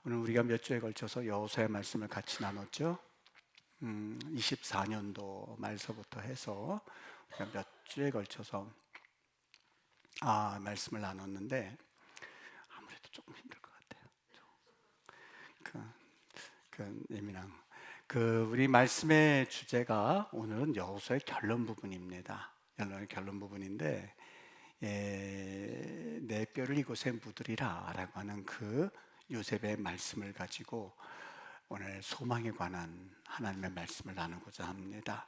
오늘 우리가 몇 주에 걸쳐서 여호수아의 말씀을 같이 나눴죠. 24년도 말서부터 해서 우리가 몇 주에 걸쳐서 말씀을 나눴는데 아무래도 조금 힘들 것 같아요. 예민한 우리 말씀의 주제가 오늘은 여호수아의 결론 부분입니다. 결론 부분인데 내 뼈를 이곳에 묻으리라 라고 하는 그 요셉의 말씀을 가지고 오늘 소망에 관한 하나님의 말씀을 나누고자 합니다.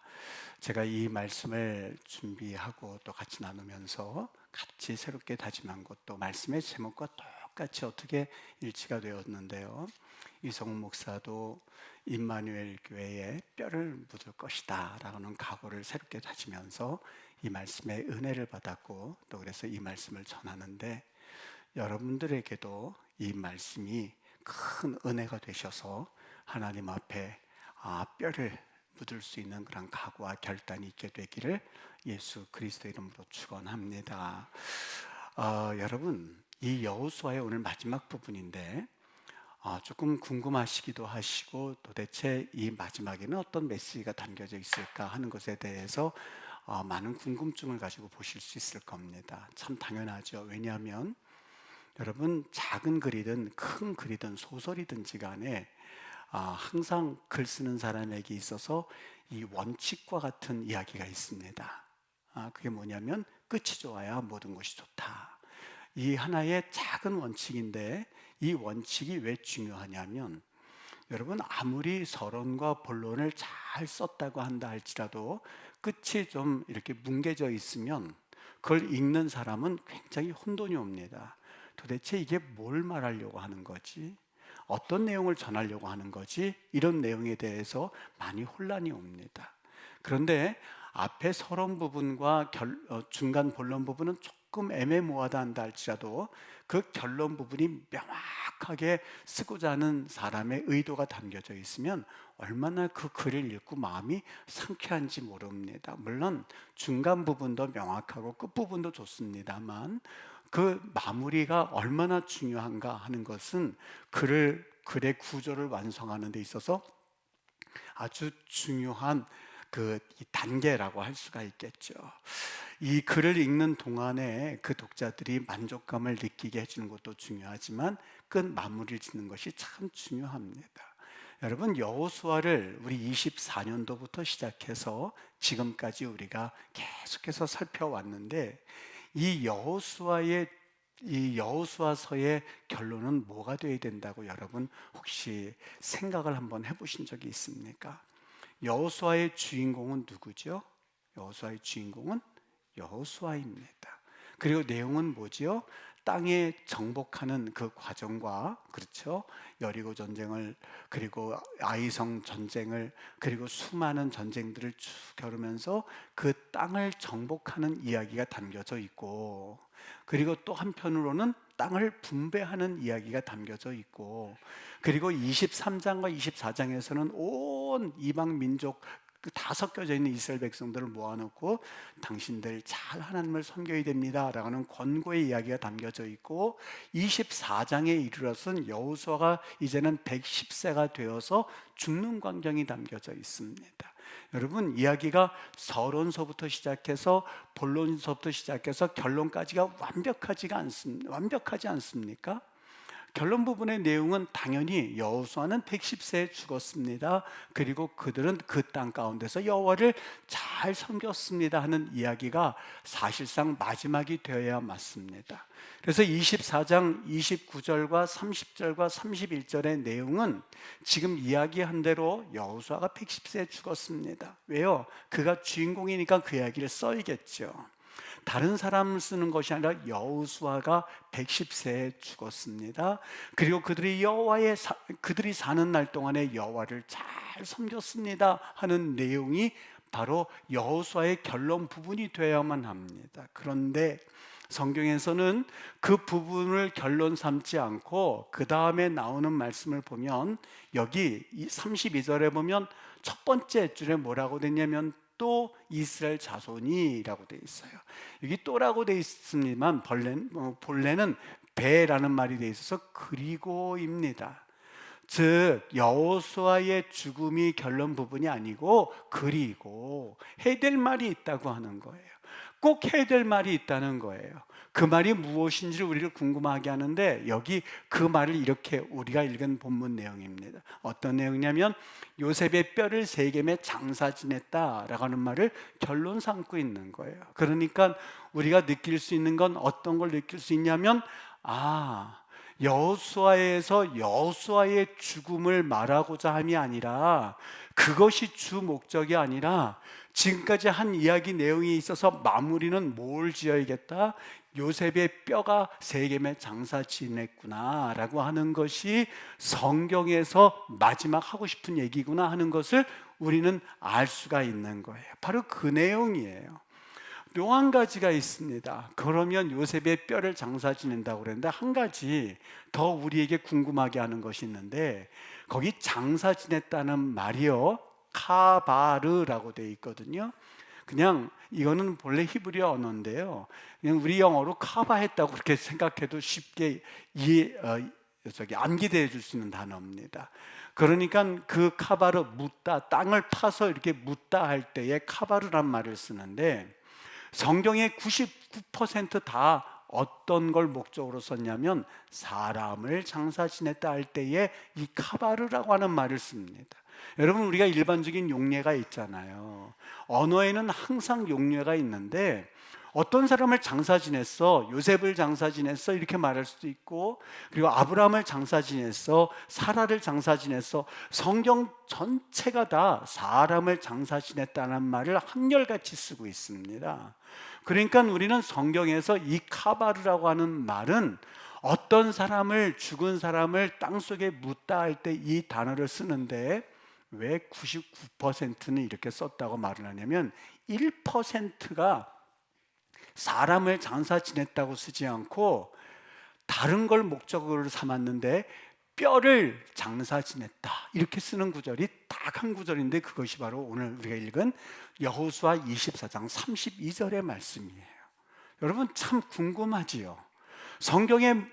제가 이 말씀을 준비하고 또 같이 나누면서 같이 새롭게 다짐한 것도 말씀의 제목과 똑같이 어떻게 일치가 되었는데요. 이성훈 목사도 임마누엘 교회에 뼈를 묻을 것이다 라는 각오를 새롭게 다지면서 이 말씀의 은혜를 받았고, 또 그래서 이 말씀을 전하는데 여러분들에게도 이 말씀이 큰 은혜가 되셔서 하나님 앞에 뼈를 묻을 수 있는 그런 각오와 결단이 있게 되기를 예수 그리스도 이름으로 축원합니다. 여러분, 이 여호수아의 오늘 마지막 부분인데 조금 궁금하시기도 하시고, 도대체 이 마지막에는 어떤 메시지가 담겨져 있을까 하는 것에 대해서 많은 궁금증을 가지고 보실 수 있을 겁니다. 참 당연하죠. 왜냐하면 여러분, 작은 글이든 큰 글이든 소설이든지 간에 항상 글 쓰는 사람에게 있어서 이 원칙과 같은 이야기가 있습니다. 그게 뭐냐면 끝이 좋아야 모든 것이 좋다. 이 하나의 작은 원칙인데, 이 원칙이 왜 중요하냐면, 여러분, 아무리 서론과 본론을 잘 썼다고 한다 할지라도 끝이 좀 이렇게 뭉개져 있으면 그걸 읽는 사람은 굉장히 혼돈이 옵니다. 도대체 이게 뭘 말하려고 하는 거지? 어떤 내용을 전하려고 하는 거지? 이런 내용에 대해서 많이 혼란이 옵니다. 그런데 앞에 서론 부분과 중간 본론 부분은 조금 애매모호하다 한다 할지라도 그 결론 부분이 명확하게 쓰고자 하는 사람의 의도가 담겨져 있으면 얼마나 그 글을 읽고 마음이 상쾌한지 모릅니다. 물론 중간 부분도 명확하고 끝 부분도 좋습니다만 그 마무리가 얼마나 중요한가 하는 것은 글의 구조를 완성하는 데 있어서 아주 중요한 이 단계라고 할 수가 있겠죠. 이 글을 읽는 동안에 그 독자들이 만족감을 느끼게 해주는 것도 중요하지만 끝 마무리를 짓는 것이 참 중요합니다. 여러분, 여호수아를 우리 24년도부터 시작해서 지금까지 우리가 계속해서 살펴왔는데, 이 여호수아서의 결론은 뭐가 되어야 된다고 여러분 혹시 생각을 한번 해보신 적이 있습니까? 여호수아의 주인공은 누구죠? 여호수아의 주인공은 여호수아입니다. 그리고 내용은 뭐지요? 땅에 정복하는 그 과정과, 그렇죠? 여리고 전쟁을, 그리고 아이성 전쟁을, 그리고 수많은 전쟁들을 쭉 겨루면서 그 땅을 정복하는 이야기가 담겨져 있고, 그리고 또 한편으로는 땅을 분배하는 이야기가 담겨져 있고, 그리고 23장과 24장에서는 온 이방 민족 다 섞여져 있는 이스라엘 백성들을 모아놓고 당신들 잘 하나님을 섬겨야 됩니다 라는 권고의 이야기가 담겨져 있고, 24장에 이르러선 여호수아가 이제는 110세가 되어서 죽는 광경이 담겨져 있습니다. 여러분, 이야기가 서론서부터 시작해서 본론서부터 시작해서 결론까지가 완벽하지 않습니까? 결론 부분의 내용은 당연히 여호수아는 110세에 죽었습니다. 그리고 그들은 그 땅 가운데서 여호와를 잘 섬겼습니다 하는 이야기가 사실상 마지막이 되어야 맞습니다. 그래서 24장 29절과 30절과 31절의 내용은 지금 이야기한 대로 여호수아가 110세에 죽었습니다. 왜요? 그가 주인공이니까 그 이야기를 써야겠죠. 다른 사람을 쓰는 것이 아니라 여호수아가 110세에 죽었습니다. 그리고 그들이 사는 날 동안에 여호와를 잘 섬겼습니다 하는 내용이 바로 여호수아의 결론 부분이 되어야만 합니다. 그런데 성경에서는 그 부분을 결론 삼지 않고 그 다음에 나오는 말씀을 보면, 여기 32절에 보면 첫 번째 줄에 뭐라고 되냐면 또 이스라엘 자손이라고 되어 있어요. 여기 또라고 되어 있습니다만 본래는 배라는 말이 되어 있어서 그리고입니다. 즉 여호수아의 죽음이 결론 부분이 아니고 그리고 해야 될 말이 있다고 하는 거예요. 꼭 해야 될 말이 있다는 거예요. 그 말이 무엇인지를 우리를 궁금하게 하는데 여기 그 말을 이렇게 우리가 읽은 본문 내용입니다. 어떤 내용이냐면 요셉의 뼈를 세겜에 장사 지냈다라고 하는 말을 결론 삼고 있는 거예요. 그러니까 우리가 느낄 수 있는 건 어떤 걸 느낄 수 있냐면 여호수아에서 여호수아의 죽음을 말하고자 함이 아니라 그것이 주 목적이 아니라 지금까지 한 이야기 내용이 있어서 마무리는 뭘 지어야겠다? 요셉의 뼈가 세겜에 장사 지냈구나 라고 하는 것이 성경에서 마지막 하고 싶은 얘기구나 하는 것을 우리는 알 수가 있는 거예요. 바로 그 내용이에요. 또 한 가지가 있습니다. 그러면 요셉의 뼈를 장사 지낸다고 그랬는데 한 가지 더 우리에게 궁금하게 하는 것이 있는데 거기 장사 지냈다는 말이요 카바르라고 되어 있거든요. 그냥 이거는 본래 히브리어 언어인데요. 그냥 우리 영어로 카바했다고 그렇게 생각해도 쉽게 암기되어 줄 수 있는 단어입니다. 그러니까 그 카바르 묻다, 땅을 파서 이렇게 묻다 할 때에 카바르란 말을 쓰는데 성경의 99%다 어떤 걸 목적으로 썼냐면 사람을 장사 지냈다 할 때에 이 카바르라고 하는 말을 씁니다. 여러분 우리가 일반적인 용례가 있잖아요. 언어에는 항상 용례가 있는데 어떤 사람을 장사 지냈어, 요셉을 장사 지냈어 이렇게 말할 수도 있고 그리고 아브라함을 장사 지냈어, 사라를 장사 지냈어. 성경 전체가 다 사람을 장사 지냈다는 말을 한결같이 쓰고 있습니다. 그러니까 우리는 성경에서 이 카바르라고 하는 말은 어떤 사람을 죽은 사람을 땅속에 묻다 할 때 이 단어를 쓰는데 왜 99%는 이렇게 썼다고 말을 하냐면 1%가 사람을 장사 지냈다고 쓰지 않고 다른 걸 목적으로 삼았는데 뼈를 장사 지냈다 이렇게 쓰는 구절이 딱 한 구절인데 그것이 바로 오늘 우리가 읽은 여호수아 24장 32절의 말씀이에요. 여러분 참 궁금하지요. 성경의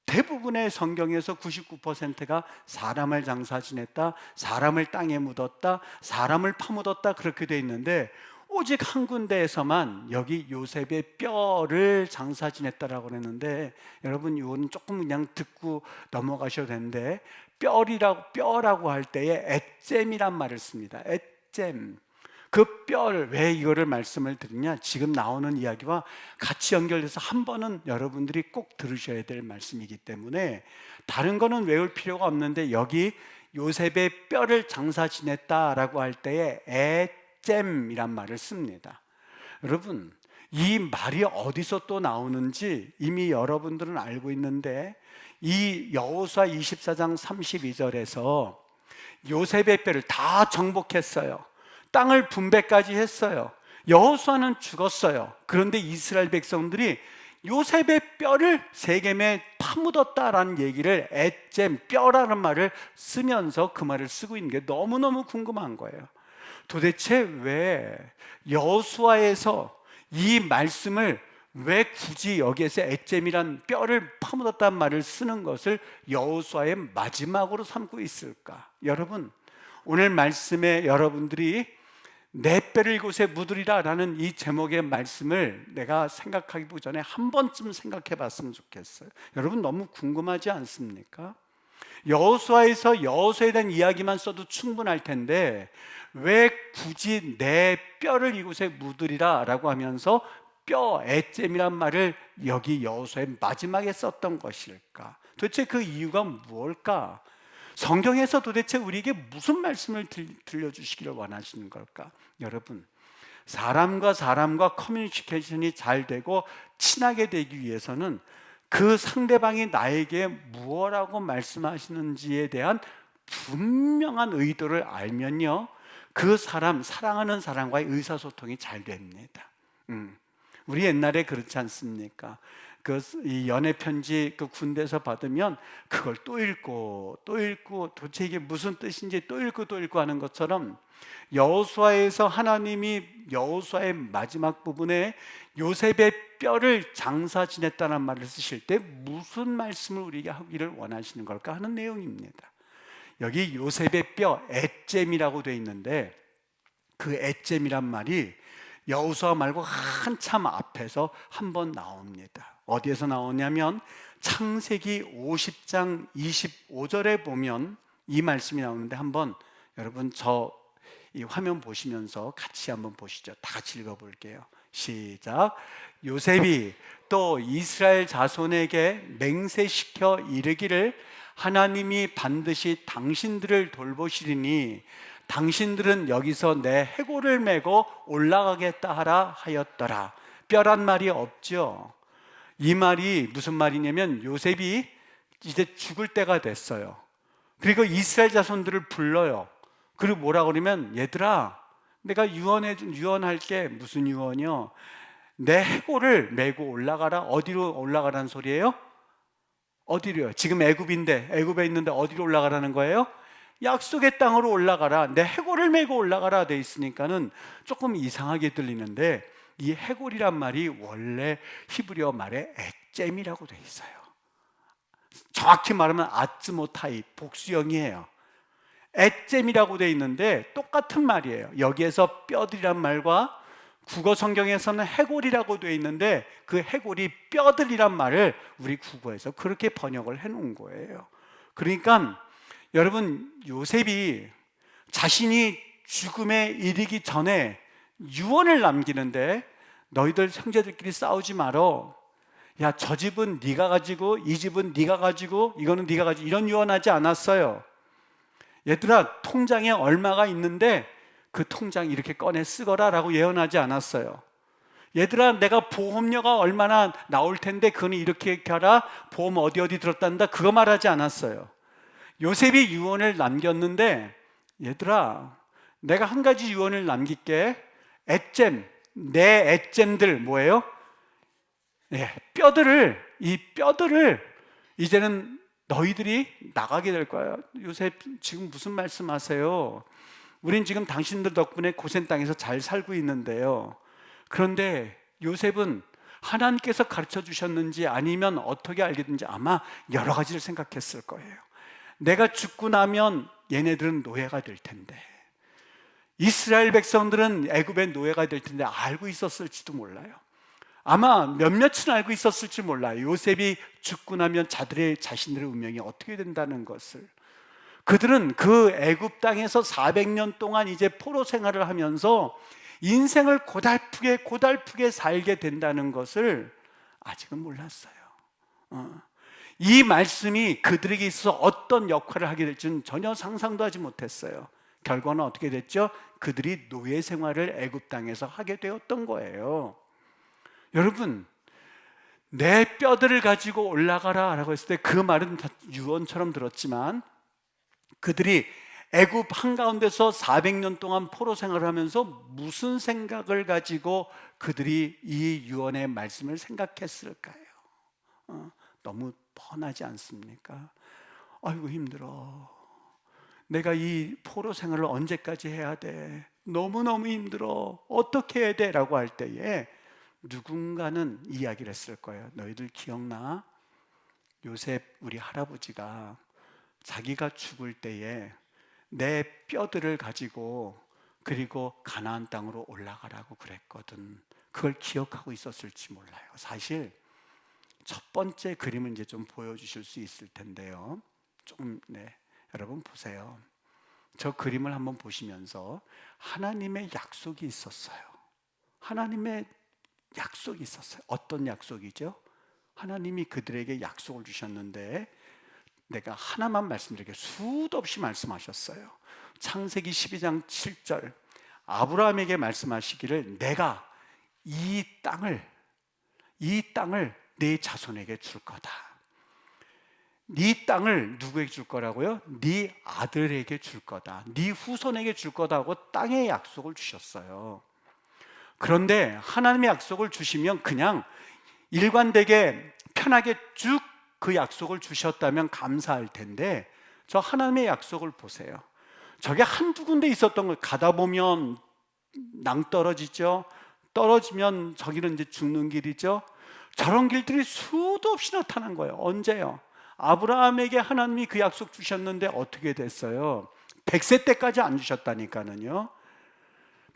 대부분의 성경에서 99%가 사람을 장사 지냈다, 사람을 땅에 묻었다, 사람을 파묻었다 그렇게 돼 있는데 오직 한 군데에서만 여기 요셉의 뼈를 장사 지냈다라고 그랬는데 여러분 이거는 조금 그냥 듣고 넘어가셔도 되는데 뼈라고 할 때에 엣잼이란 말을 씁니다. 엣잼. 그 뼈를 왜 이거를 말씀을 드리냐? 지금 나오는 이야기와 같이 연결돼서 한 번은 여러분들이 꼭 들으셔야 될 말씀이기 때문에 다른 거는 외울 필요가 없는데 여기 요셉의 뼈를 장사 지냈다라고 할 때에 잼이란 말을 씁니다. 여러분 이 말이 어디서 또 나오는지 이미 여러분들은 알고 있는데 이 여호수아 24장 32절에서 요셉의 뼈를 다 정복했어요. 땅을 분배까지 했어요. 여호수아는 죽었어요. 그런데 이스라엘 백성들이 요셉의 뼈를 세겜에 파묻었다라는 얘기를 엣잼, 뼈라는 말을 쓰면서 그 말을 쓰고 있는 게 너무너무 궁금한 거예요. 도대체 왜 여호수아에서 이 말씀을 왜 굳이 여기에서 엣잼이란 뼈를 파묻었다는 말을 쓰는 것을 여호수아의 마지막으로 삼고 있을까? 여러분 오늘 말씀에 여러분들이 내 뼈를 이곳에 묻으리라 라는 이 제목의 말씀을 내가 생각하기 전에 한 번쯤 생각해 봤으면 좋겠어요. 여러분 너무 궁금하지 않습니까? 여호수아에서 여호수아에 대한 이야기만 써도 충분할 텐데 왜 굳이 내 뼈를 이곳에 묻으리라 라고 하면서 뼈, 엣잼이란 말을 여기 여호수아의 마지막에 썼던 것일까? 도대체 그 이유가 뭘까? 성경에서 도대체 우리에게 무슨 말씀을 들려주시기를 원하시는 걸까? 여러분 사람과 커뮤니케이션이 잘 되고 친하게 되기 위해서는 그 상대방이 나에게 무엇라고 말씀하시는지에 대한 분명한 의도를 알면요 그 사랑하는 사람과의 의사소통이 잘 됩니다. 우리 옛날에 그렇지 않습니까? 이 연애 편지 그 군대에서 받으면 그걸 또 읽고 도대체 이게 무슨 뜻인지 또 읽고 하는 것처럼 여호수아에서 하나님이 여호수아의 마지막 부분에 요셉의 뼈를 장사 지냈다는 말을 쓰실 때 무슨 말씀을 우리에게 하기를 원하시는 걸까 하는 내용입니다. 여기 요셉의 뼈 엣잼이라고 돼 있는데 그 엣잼이란 말이 여호수아 말고 한참 앞에서 한번 나옵니다. 어디에서 나오냐면 창세기 50장 25절에 보면 이 말씀이 나오는데 한번 여러분 저 이 화면 보시면서 같이 한번 보시죠. 다 같이 읽어볼게요. 시작. 요셉이 또 이스라엘 자손에게 맹세시켜 이르기를 하나님이 반드시 당신들을 돌보시리니 당신들은 여기서 내 해골을 메고 올라가겠다 하라 하였더라. 뼈란 말이 없죠. 이 말이 무슨 말이냐면 요셉이 이제 죽을 때가 됐어요. 그리고 이스라엘 자손들을 불러요. 그리고 뭐라 그러면 얘들아 내가 유언할게. 무슨 유언이요? 내 해골을 메고 올라가라. 어디로 올라가라는 소리예요? 어디로요? 지금 애굽인데 애굽에 있는데 어디로 올라가라는 거예요? 약속의 땅으로 올라가라. 내 해골을 메고 올라가라 돼 있으니까는 조금 이상하게 들리는데 이 해골이란 말이 원래 히브리어 말에 엣잼이라고 돼 있어요. 정확히 말하면 아츠모타이 복수형이에요. 엣잼이라고 돼 있는데 똑같은 말이에요. 여기에서 뼈들이란 말과 국어 성경에서는 해골이라고 돼 있는데 그 해골이 뼈들이란 말을 우리 국어에서 그렇게 번역을 해 놓은 거예요. 그러니까 여러분 요셉이 자신이 죽음에 이르기 전에 유언을 남기는데 너희들 형제들끼리 싸우지 말어. 야, 저 집은 네가 가지고 이 집은 네가 가지고 이거는 네가 가지고 이런 유언하지 않았어요. 얘들아 통장에 얼마가 있는데 그 통장 이렇게 꺼내 쓰거라 라고 예언하지 않았어요. 얘들아 내가 보험료가 얼마나 나올 텐데 그거는 이렇게 하라. 보험 어디 들었단다 그거 말하지 않았어요. 요셉이 유언을 남겼는데 얘들아 내가 한 가지 유언을 남길게. 엣잼, 내 엣잼들 뭐예요? 이 뼈들을 이제는 너희들이 나가게 될 거야. 요셉 지금 무슨 말씀하세요? 우린 지금 당신들 덕분에 고센 땅에서 잘 살고 있는데요. 그런데 요셉은 하나님께서 가르쳐 주셨는지 아니면 어떻게 알겠는지 아마 여러 가지를 생각했을 거예요. 내가 죽고 나면 얘네들은 노예가 될 텐데 이스라엘 백성들은 애굽의 노예가 될 텐데 알고 있었을지도 몰라요. 아마 몇몇은 알고 있었을지 몰라요. 요셉이 죽고 나면 자신들의 운명이 어떻게 된다는 것을. 그들은 그 애굽 땅에서 400년 동안 이제 포로 생활을 하면서 인생을 고달프게 살게 된다는 것을 아직은 몰랐어요. 이 말씀이 그들에게 있어서 어떤 역할을 하게 될지는 전혀 상상도 하지 못했어요. 결과는 어떻게 됐죠? 그들이 노예 생활을 애굽 땅에서 하게 되었던 거예요. 여러분, 내 뼈들을 가지고 올라가라 라고 했을 때 그 말은 유언처럼 들었지만 그들이 애굽 한가운데서 400년 동안 포로 생활을 하면서 무슨 생각을 가지고 그들이 이 유언의 말씀을 생각했을까요? 너무 뻔하지 않습니까? 아이고 힘들어. 내가 이 포로 생활을 언제까지 해야 돼? 너무너무 힘들어. 어떻게 해야 돼? 라고 할 때에 누군가는 이야기를 했을 거예요. 너희들 기억나? 요셉 우리 할아버지가 자기가 죽을 때에 내 뼈들을 가지고 그리고 가나안 땅으로 올라가라고 그랬거든. 그걸 기억하고 있었을지 몰라요. 사실 첫 번째 그림을 이제 좀 보여주실 수 있을 텐데요. 여러분 보세요. 저 그림을 한번 보시면서 하나님의 약속이 있었어요. 하나님의 약속이 있었어요. 어떤 약속이죠? 하나님이 그들에게 약속을 주셨는데 내가 하나만 말씀드릴게요. 수도 없이 말씀하셨어요. 창세기 12장 7절 아브라함에게 말씀하시기를 내가 이 땅을 네 자손에게 줄 거다. 네 땅을 누구에게 줄 거라고요? 네 아들에게 줄 거다. 네 후손에게 줄 거다고 땅의 약속을 주셨어요. 그런데 하나님의 약속을 주시면 그냥 일관되게 편하게 쭉 그 약속을 주셨다면 감사할 텐데 저 하나님의 약속을 보세요. 저게 한두 군데 있었던 걸 가다 보면 낭떠러지죠. 떨어지면 저기는 이제 죽는 길이죠. 저런 길들이 수도 없이 나타난 거예요. 언제요? 아브라함에게 하나님이 그 약속 주셨는데 어떻게 됐어요? 100세 때까지 안 주셨다니까는요.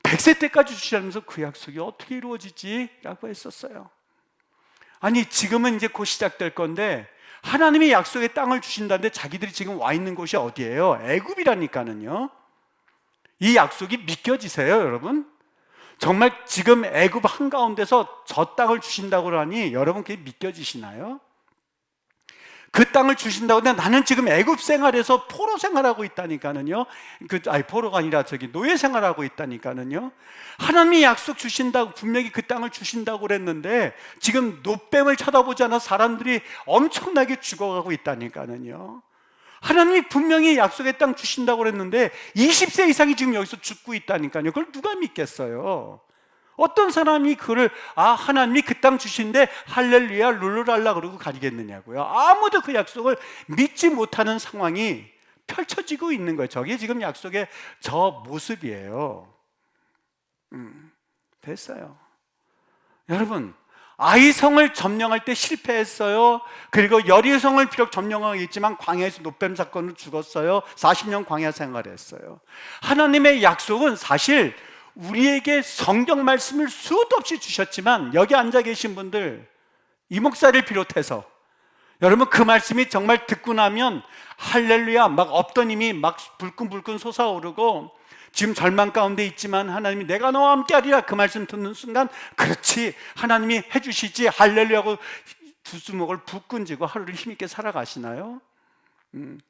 100세 때까지 주시면서 그 약속이 어떻게 이루어지지? 라고 했었어요. 아니 지금은 이제 곧 시작될 건데 하나님이 약속의 땅을 주신다는데 자기들이 지금 와 있는 곳이 어디예요? 애굽이라니까는요. 이 약속이 믿겨지세요, 여러분? 정말 지금 애굽 한가운데서 저 땅을 주신다고 하니 여러분 그게 믿겨지시나요? 그 땅을 주신다고 하는데 나는 지금 애굽 생활에서 포로 생활하고 있다니까는요. 포로가 아니라 노예 생활하고 있다니까는요. 하나님이 약속 주신다고 분명히 그 땅을 주신다고 그랬는데 지금 노뱀을 쳐다보지 않아 사람들이 엄청나게 죽어가고 있다니까는요. 하나님이 분명히 약속의 땅 주신다고 그랬는데 20세 이상이 지금 여기서 죽고 있다니까요. 그걸 누가 믿겠어요? 어떤 사람이 그를 하나님이 그 땅 주신데 할렐루야 룰루랄라 그러고 가리겠느냐고요. 아무도 그 약속을 믿지 못하는 상황이 펼쳐지고 있는 거예요. 저게 지금 약속의 저 모습이에요. 됐어요. 여러분, 아이성을 점령할 때 실패했어요. 그리고 여리성을 비록 점령하겠지만 광야에서 노뱀 사건으로 죽었어요. 40년 광야 생활했어요. 하나님의 약속은 사실 우리에게 성경 말씀을 수도 없이 주셨지만 여기 앉아 계신 분들 이 목사를 비롯해서 여러분 그 말씀이 정말 듣고 나면 할렐루야 막 없던 힘이 막 불끈불끈 솟아오르고 지금 절망 가운데 있지만 하나님이 내가 너와 함께하리라 그 말씀 듣는 순간 그렇지 하나님이 해주시지 할렐루야 하고 두 주먹을 붙끈지고 하루를 힘있게 살아가시나요? 안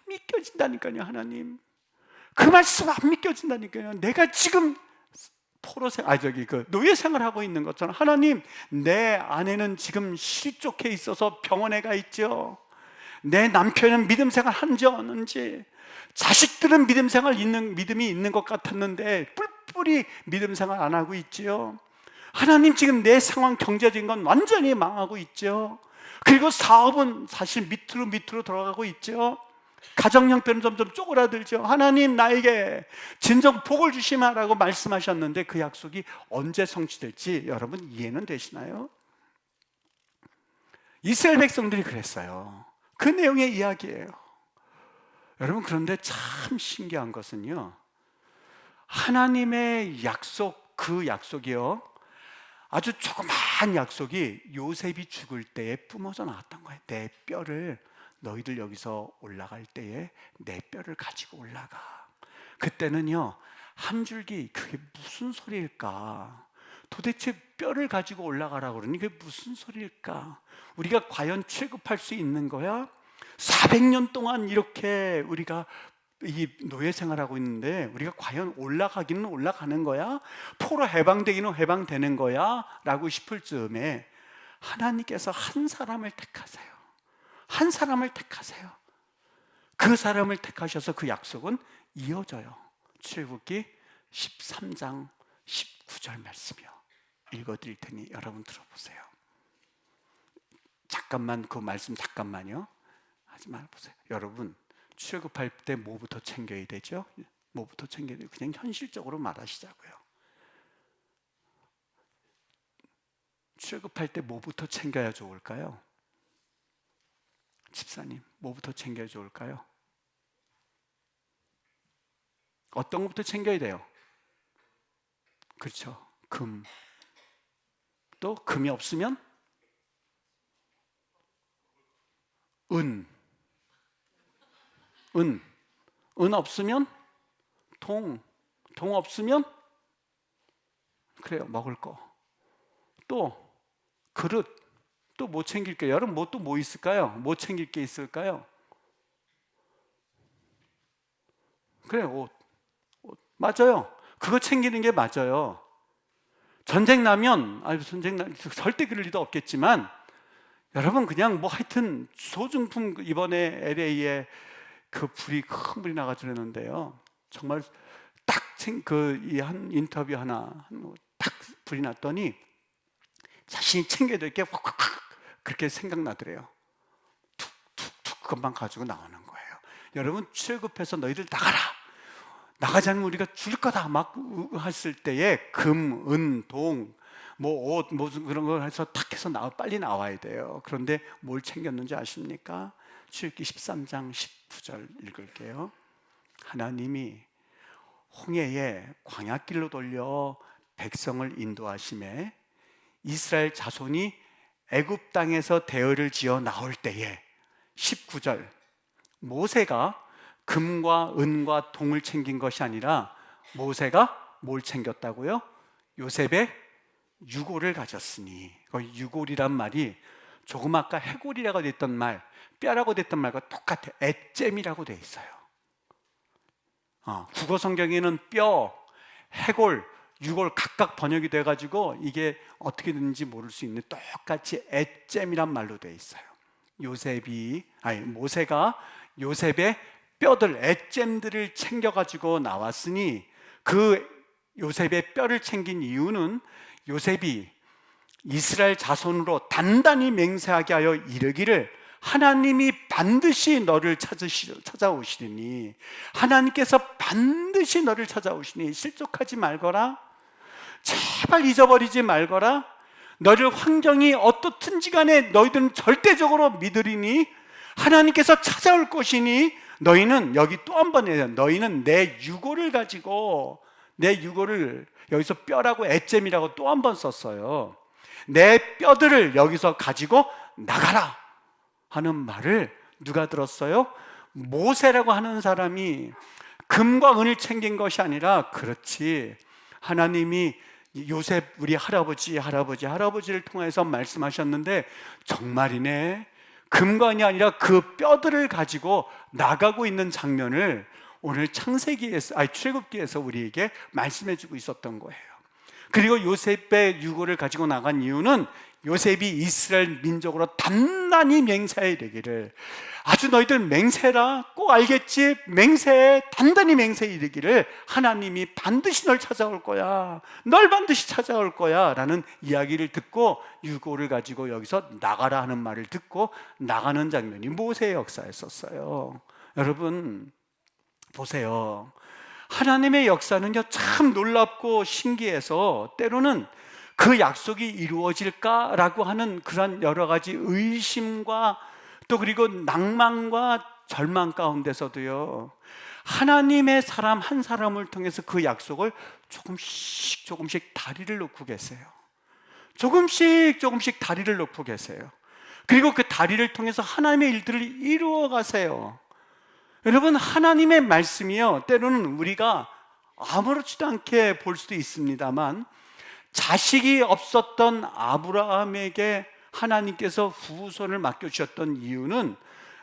믿겨진다니까요. 하나님 그 말씀 안 믿겨진다니까요. 내가 지금 노예 생활하고 있는 것처럼 하나님 내 아내는 지금 실족해 있어서 병원에 가 있죠. 내 남편은 믿음 생활 한지 없는지 자식들은 믿음이 있는 것 같았는데 뿔뿔이 믿음 생활 안 하고 있지요. 하나님 지금 내 상황 경제적인 건 완전히 망하고 있죠. 그리고 사업은 사실 밑으로 돌아가고 있죠. 가정 형편은 점점 쪼그라들죠. 하나님 나에게 진정 복을 주시마라고 말씀하셨는데 그 약속이 언제 성취될지 여러분 이해는 되시나요? 이스라엘 백성들이 그랬어요. 그 내용의 이야기예요. 여러분 그런데 참 신기한 것은요, 하나님의 약속, 그 약속이요 아주 조그마한 약속이 요셉이 죽을 때에 뿜어져 나왔던 거예요. 내 뼈를 너희들 여기서 올라갈 때에 내 뼈를 가지고 올라가. 그때는요 한 줄기 그게 무슨 소리일까? 도대체 뼈를 가지고 올라가라고 그러니 그게 무슨 소리일까? 우리가 과연 취급할 수 있는 거야? 400년 동안 이렇게 우리가 이 노예 생활하고 있는데 우리가 과연 올라가기는 올라가는 거야? 포로 해방되기는 해방되는 거야? 라고 싶을 즈음에 하나님께서 한 사람을 택하세요. 한 사람을 택하세요. 그 사람을 택하셔서 그 약속은 이어져요. 출애굽기 13장 19절 말씀이요. 읽어드릴 테니 여러분 들어보세요. 잠깐만 그 말씀 잠깐만요. 하지 말아보세요. 여러분 출애굽할 때 뭐부터 챙겨야 되죠? 뭐부터 챙겨야 돼요? 그냥 현실적으로 말하시자고요. 출애굽할 때 뭐부터 챙겨야 좋을까요? 집사님, 뭐부터 챙겨야 좋을까요? 어떤 것부터 챙겨야 돼요? 그렇죠. 금. 또 금이 없으면 은. 은 없으면 통. 통 없으면 그래요. 먹을 거. 또 그릇. 또 뭐 챙길게요? 여러분 뭐 있을까요? 뭐 챙길 게 있을까요? 그래 옷. 맞아요. 그거 챙기는 게 맞아요. 전쟁 나면 절대 그럴 리도 없겠지만 여러분 그냥 뭐 하여튼 소중품 이번에 LA에 그 큰 불이 나가지고 그랬는데요. 정말 딱 이 한 인터뷰 하나 딱 불이 났더니 자신이 챙겨야 될 게 확 그렇게 생각나더래요. 툭툭툭 금방 가지고 나오는 거예요. 여러분 출애굽해서 너희들 나가지 않으면 우리가 죽을 거다 막 했을 때에 금, 은, 동 뭐 옷, 무슨 그런 걸 해서 탁 해서 빨리 나와야 돼요. 그런데 뭘 챙겼는지 아십니까? 출애굽기 13장 19절 읽을게요. 하나님이 홍해에 광야길로 돌려 백성을 인도하심에 이스라엘 자손이 애굽 땅에서 대열을 지어 나올 때에 19절 모세가 금과 은과 동을 챙긴 것이 아니라 모세가 뭘 챙겼다고요? 요셉의 유골을 가졌으니, 유골이란 말이 조금 아까 해골이라고 됐던 말, 뼈라고 됐던 말과 똑같아요. 애잼이라고 돼 있어요. 국어 성경에는 뼈, 해골, 유골 각각 번역이 돼가지고 이게 어떻게 되는지 모를 수 있는 똑같이 애잼이란 말로 돼 있어요. 모세가 요셉의 뼈들, 애잼들을 챙겨가지고 나왔으니 그 요셉의 뼈를 챙긴 이유는 요셉이 이스라엘 자손으로 단단히 맹세하게 하여 이르기를 하나님이 반드시 너를 찾아오시리니, 하나님께서 반드시 너를 찾아오시니 실족하지 말거라, 제발 잊어버리지 말거라, 너를 환경이 어떻든지 간에 너희들은 절대적으로 믿으리니 하나님께서 찾아올 것이니 너희는, 여기 또 한 번 해요, 너희는 내 유골을 가지고, 내 유골을 여기서 뼈라고 애잼이라고 또 한 번 썼어요. 내 뼈들을 여기서 가지고 나가라 하는 말을 누가 들었어요? 모세라고 하는 사람이 금과 은을 챙긴 것이 아니라, 그렇지, 하나님이 요셉 우리 할아버지를 통해서 말씀하셨는데 정말이네, 금과 은이 아니라 그 뼈들을 가지고 나가고 있는 장면을 오늘 출애굽기에서 우리에게 말씀해주고 있었던 거예요. 그리고 요셉의 유골을 가지고 나간 이유는 요셉이 이스라엘 민족으로 단단히 맹세해 이르기를, 아주 너희들 맹세라, 꼭 알겠지, 맹세해, 단단히 맹세해 이르기를 하나님이 반드시 널 찾아올 거야, 널 반드시 찾아올 거야 라는 이야기를 듣고 유골을 가지고 여기서 나가라 하는 말을 듣고 나가는 장면이 모세의 역사였었어요. 여러분 보세요, 하나님의 역사는요 참 놀랍고 신기해서 때로는 그 약속이 이루어질까라고 하는 그런 여러 가지 의심과 또 그리고 낭만과 절망 가운데서도요, 하나님의 사람 한 사람을 통해서 그 약속을 조금씩 다리를 놓고 계세요. 조금씩 다리를 놓고 계세요. 그리고 그 다리를 통해서 하나님의 일들을 이루어 가세요. 여러분, 하나님의 말씀이요, 때로는 우리가 아무렇지도 않게 볼 수도 있습니다만, 자식이 없었던 아브라함에게 하나님께서 후손을 맡겨주셨던 이유는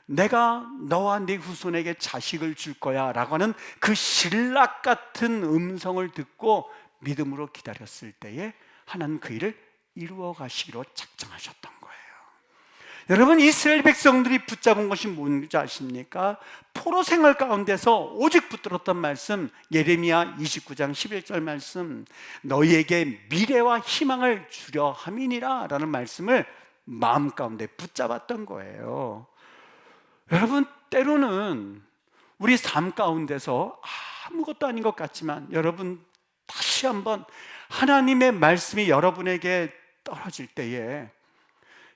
내가 너와 네 후손에게 자식을 줄 거야 라고 하는 그 신락 같은 음성을 듣고 믿음으로 기다렸을 때에 하나님 그 일을 이루어 가시기로 작정하셨던 거예요. 여러분, 이스라엘 백성들이 붙잡은 것이 뭔지 아십니까? 포로 생활 가운데서 오직 붙들었던 말씀, 예레미야 29장 11절 말씀, 너희에게 미래와 희망을 주려 함이니라 라는 말씀을 마음 가운데 붙잡았던 거예요. 여러분, 때로는 우리 삶 가운데서 아무것도 아닌 것 같지만, 여러분 다시 한번 하나님의 말씀이 여러분에게 떨어질 때에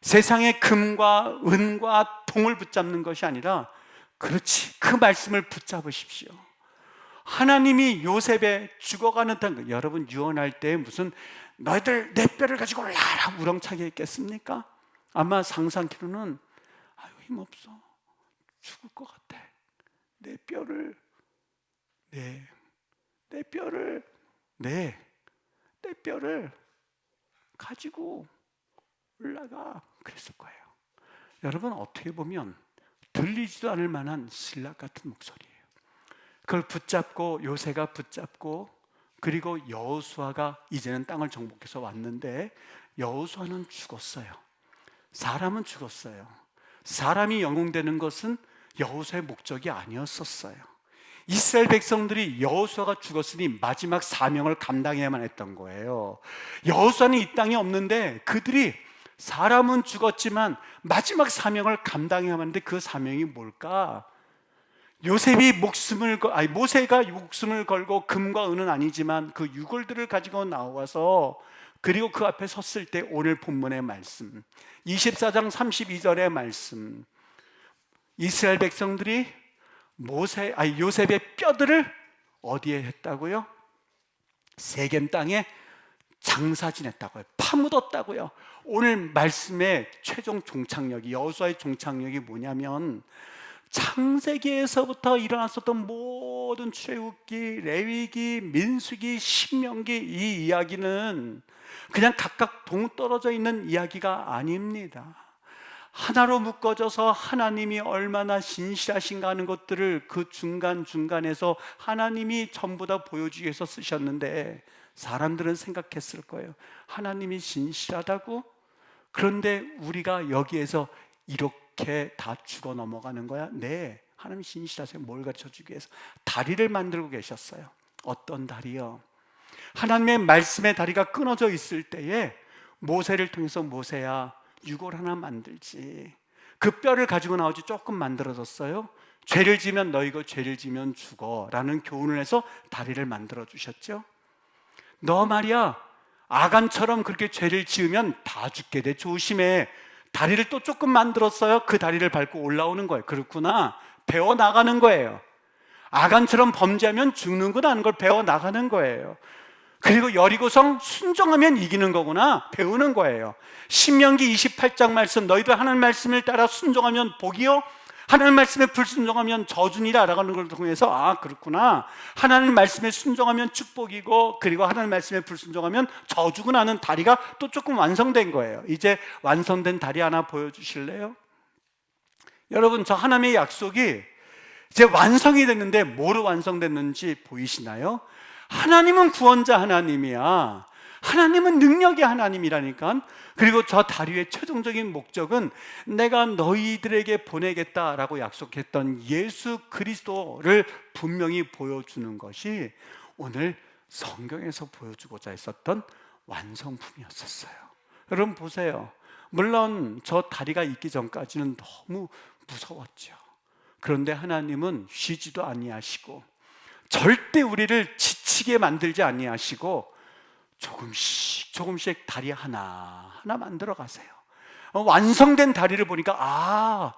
세상의 금과 은과 동을 붙잡는 것이 아니라, 그렇지, 그 말씀을 붙잡으십시오. 하나님이 요셉의 죽어가는 땅, 여러분 유언할 때 무슨 너희들 내 뼈를 가지고 올라라 우렁차게 했겠습니까? 아마 상상키로는 힘없어, 죽을 것 같아, 내 뼈를 가지고 올라가, 그랬을 거예요. 여러분, 어떻게 보면 들리지도 않을 만한 신락 같은 목소리예요. 그걸 붙잡고 요새가 붙잡고, 그리고 여호수아가 이제는 땅을 정복해서 왔는데 여호수아는 죽었어요. 사람은 죽었어요. 사람이 영웅되는 것은 여호수아의 목적이 아니었었어요. 이스라엘 백성들이 여호수아가 죽었으니 마지막 사명을 감당해야만 했던 거예요. 여호수아는 이 땅에 없는데 그들이, 사람은 죽었지만 마지막 사명을 감당해야만 하는데 그 사명이 뭘까? 모세가 목숨을 걸고 금과 은은 아니지만 그 유골들을 가지고 나와서 그리고 그 앞에 섰을 때 오늘 본문의 말씀 24장 32절의 말씀, 이스라엘 백성들이 요셉의 뼈들을 어디에 했다고요? 세겜 땅에 장사 지냈다고요. 파묻었다고요. 오늘 말씀의 최종 종착역이, 여호수아의 종착역이 뭐냐면 창세기에서부터 일어났었던 모든 출애굽기, 레위기, 민수기, 신명기, 이 이야기는 그냥 각각 동떨어져 있는 이야기가 아닙니다. 하나로 묶어져서 하나님이 얼마나 신실하신가 하는 것들을 그 중간중간에서 하나님이 전부 다 보여주기 위해서 쓰셨는데, 사람들은 생각했을 거예요. 하나님이 신실하다고? 그런데 우리가 여기에서 이렇게 다 죽어 넘어가는 거야? 네, 하나님 신실하세요. 뭘 가르쳐주기 위해서? 다리를 만들고 계셨어요. 어떤 다리요? 하나님의 말씀의 다리가 끊어져 있을 때에 모세를 통해서, 모세야 유골 하나 만들지. 그 뼈를 가지고 나오지 조금 만들어졌어요. 죄를 지면 너희가 죄를 지면 죽어 라는 교훈을 해서 다리를 만들어 주셨죠. 너 말이야 아간처럼 그렇게 죄를 지으면 다 죽게 돼, 조심해. 다리를 또 조금 만들었어요. 그 다리를 밟고 올라오는 거예요. 그렇구나, 배워나가는 거예요. 아간처럼 범죄하면 죽는구나 하는 걸 배워나가는 거예요. 그리고 여리고성 순종하면 이기는 거구나, 배우는 거예요. 신명기 28장 말씀, 너희들 하나님 말씀을 따라 순종하면 복이요, 하나님 말씀에 불순종하면 저주니라 라는 걸 통해서, 아 그렇구나, 하나님 말씀에 순종하면 축복이고 그리고 하나님 말씀에 불순종하면 저주구나 하는 다리가 또 조금 완성된 거예요. 이제 완성된 다리 하나 보여주실래요? 여러분, 저 하나님의 약속이 이제 완성이 됐는데 뭐로 완성됐는지 보이시나요? 하나님은 구원자 하나님이야. 하나님은 능력의 하나님이라니까. 그리고 저 다리의 최종적인 목적은 내가 너희들에게 보내겠다라고 약속했던 예수 그리스도를 분명히 보여주는 것이 오늘 성경에서 보여주고자 했었던 완성품이었었어요. 여러분 보세요. 물론 저 다리가 있기 전까지는 너무 무서웠죠. 그런데 하나님은 쉬지도 아니하시고 절대 우리를 지치게 만들지 아니하시고 조금씩 다리 하나 만들어 가세요. 완성된 다리를 보니까, 아,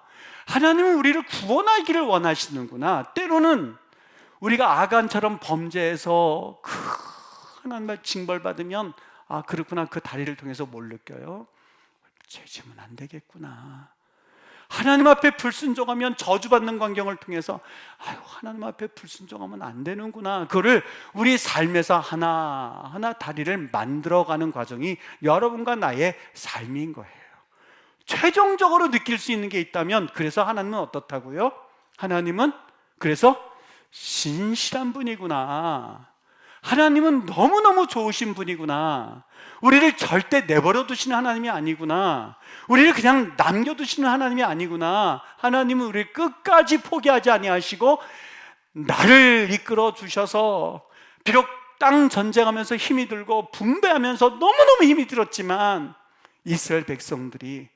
하나님은 우리를 구원하기를 원하시는구나. 때로는 우리가 아간처럼 범죄해서 하나님의 징벌받으면, 아 그렇구나, 그 다리를 통해서 뭘 느껴요? 죄 지으면 안 되겠구나. 하나님 앞에 불순종하면 저주받는 광경을 통해서, 아유, 하나님 앞에 불순종하면 안 되는구나. 그거를 우리 삶에서 하나하나 다리를 만들어가는 과정이 여러분과 나의 삶인 거예요. 최종적으로 느낄 수 있는 게 있다면, 그래서 하나님은 어떻다고요? 하나님은 그래서 신실한 분이구나. 하나님은 너무너무 좋으신 분이구나. 우리를 절대 내버려 두시는 하나님이 아니구나. 우리를 그냥 남겨두시는 하나님이 아니구나. 하나님은 우리를 끝까지 포기하지 아니하시고 나를 이끌어 주셔서, 비록 땅 전쟁하면서 힘이 들고 분배하면서 너무너무 힘이 들었지만 이스라엘 백성들이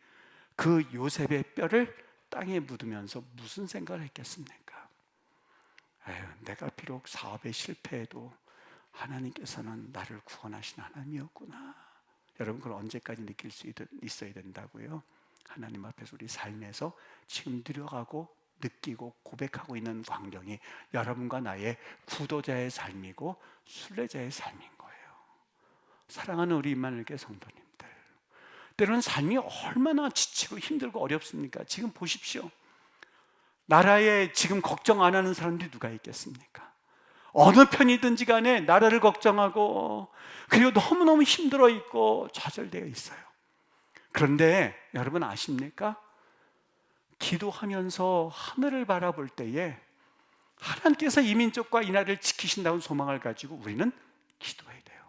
그 요셉의 뼈를 땅에 묻으면서 무슨 생각을 했겠습니까? 에휴, 내가 비록 사업에 실패해도 하나님께서는 나를 구원하신 하나님이었구나. 여러분, 그걸 언제까지 느낄 수 있어야 된다고요? 하나님 앞에서 우리 삶에서 지금 누려가고 느끼고 고백하고 있는 광경이 여러분과 나의 구도자의 삶이고 순례자의 삶인 거예요. 사랑하는 우리 임마누엘교회 성도님들, 때로는 삶이 얼마나 지치고 힘들고 어렵습니까? 지금 보십시오. 나라에 지금 걱정 안 하는 사람들이 누가 있겠습니까? 어느 편이든지 간에 나라를 걱정하고 그리고 너무너무 힘들어 있고 좌절되어 있어요. 그런데 여러분 아십니까? 기도하면서 하늘을 바라볼 때에 하나님께서 이 민족과 이 나라를 지키신다는 소망을 가지고 우리는 기도해야 돼요.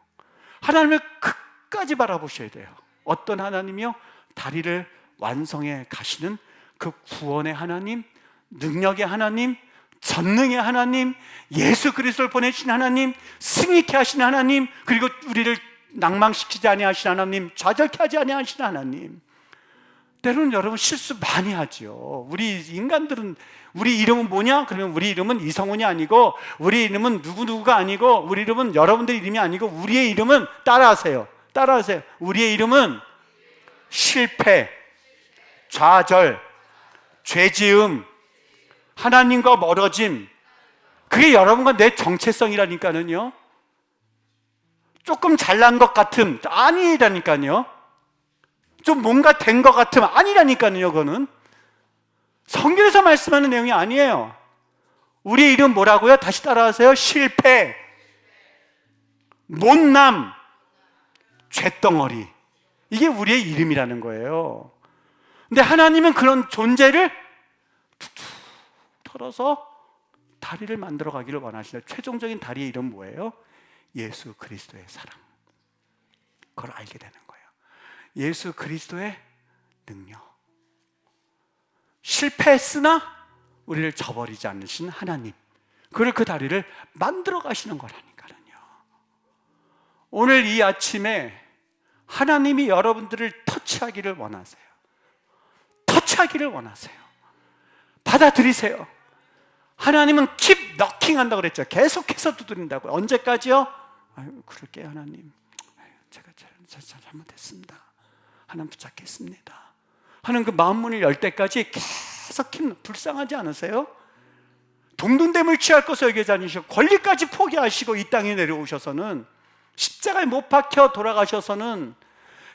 하나님을 끝까지 바라보셔야 돼요. 어떤 하나님이요? 다리를 완성해 가시는 그 구원의 하나님, 능력의 하나님, 전능의 하나님, 예수 그리스도를 보내신 하나님, 승리케 하신 하나님, 그리고 우리를 낭망시키지 아니하신 하나님, 좌절케 하지 아니하신 하나님. 때로는 여러분 실수 많이 하죠. 우리 인간들은 우리 이름은 뭐냐? 그러면 우리 이름은 이성훈이 아니고, 우리 이름은 누구누구가 아니고, 우리 이름은 여러분들 이름이 아니고, 우리의 이름은 따라하세요. 따라하세요. 우리의 이름은 실패, 좌절, 죄지음, 하나님과 멀어짐, 그게 여러분과 내 정체성이라니까는요. 조금 잘난 것 같음, 아니라니까요. 좀 뭔가 된 것 같음, 아니라니까요. 그거는 성경에서 말씀하는 내용이 아니에요. 우리의 이름 뭐라고요? 다시 따라하세요. 실패, 못남, 쇳덩어리. 이게 우리의 이름이라는 거예요. 근데 하나님은 그런 존재를 툭툭 털어서 다리를 만들어 가기를 원하시는 최종적인 다리의 이름 뭐예요? 예수 그리스도의 사랑. 그걸 알게 되는 거예요. 예수 그리스도의 능력. 실패했으나 우리를 저버리지 않으신 하나님, 그걸 그 다리를 만들어 가시는 거라니까요. 오늘 이 아침에 하나님이 여러분들을 터치하기를 원하세요. 터치하기를 원하세요. 받아들이세요. 하나님은 keep knocking 한다고 그랬죠. 계속해서 두드린다고요. 언제까지요? 아유, 그럴게요 하나님. 아유, 제가 잘못했습니다. 하나님 붙잡겠습니다 하는 그 마음 문을 열 때까지 계속 불쌍하지 않으세요? 동등됨을 취할 것을 여기지 않으시고 권리까지 포기하시고 이 땅에 내려오셔서는, 십자가에 못 박혀 돌아가셔서는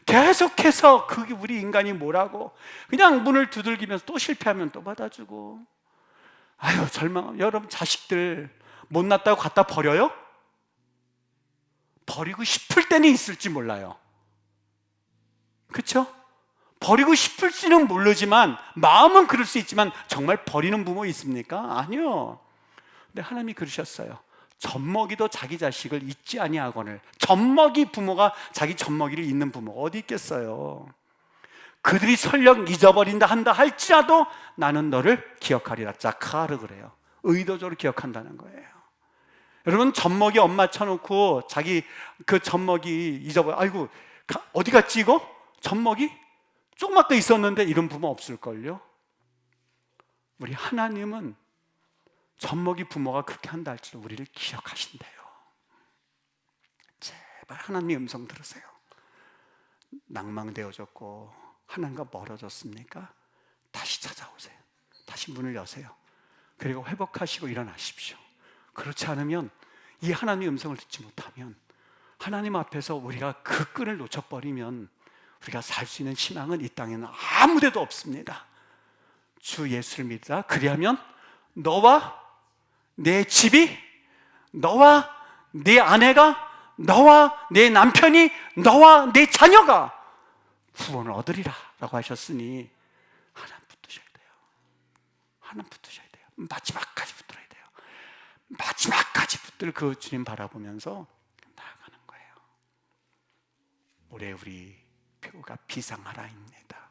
계속해서 그게 우리 인간이 뭐라고 그냥 문을 두들기면서 또 실패하면 또 받아주고, 아유 절망. 여러분 자식들 못났다고 갖다 버려요? 버리고 싶을 때는 있을지 몰라요. 그렇죠? 버리고 싶을지는 모르지만 마음은 그럴 수 있지만 정말 버리는 부모 있습니까? 아니요. 근데 하나님이 그러셨어요. 젖먹이도 자기 자식을 잊지 아니하거늘. 젖먹이 부모가 자기 젖먹이를 잊는 부모가 어디 있겠어요? 그들이 설령 잊어버린다 한다 할지라도 나는 너를 기억하리라. 자카르 그래요. 의도적으로 기억한다는 거예요. 여러분 젖먹이 엄마 쳐놓고 자기 그 젖먹이 잊어버려. 아이고 어디 갔지 이거? 젖먹이? 조그맣게 있었는데 이런 부모 없을걸요? 우리 하나님은 젖먹이 부모가 그렇게 한다 할지라도 우리를 기억하신대요. 제발 하나님의 음성 들으세요. 낭망되어졌고 하나님과 멀어졌습니까? 다시 찾아오세요. 다시 문을 여세요. 그리고 회복하시고 일어나십시오. 그렇지 않으면, 이 하나님의 음성을 듣지 못하면, 하나님 앞에서 우리가 그 끈을 놓쳐버리면 우리가 살 수 있는 신앙은 이 땅에는 아무 데도 없습니다. 주 예수를 믿자. 그리하면 너와 내 집이, 너와 내 아내가, 너와 내 남편이, 너와 내 자녀가 구원을 얻으리라 라고 하셨으니 하나 붙드셔야 돼요. 하나 붙드셔야 돼요. 마지막까지 붙들어야 돼요. 마지막까지 붙들 그 주님 바라보면서 나아가는 거예요. 올해 우리 표가 비상하라입니다.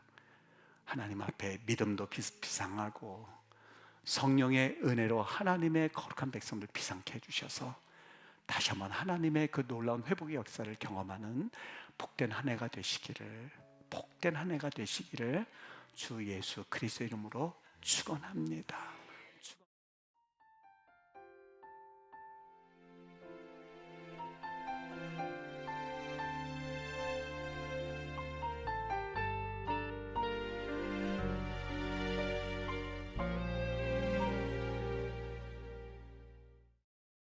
하나님 앞에 믿음도 비상하고 성령의 은혜로 하나님의 거룩한 백성들 비상케 해주셔서 다시 한번 하나님의 그 놀라운 회복의 역사를 경험하는 복된 한 해가 되시기를, 복된 한 해가 되시기를 주 예수 그리스도의 이름으로 축원합니다.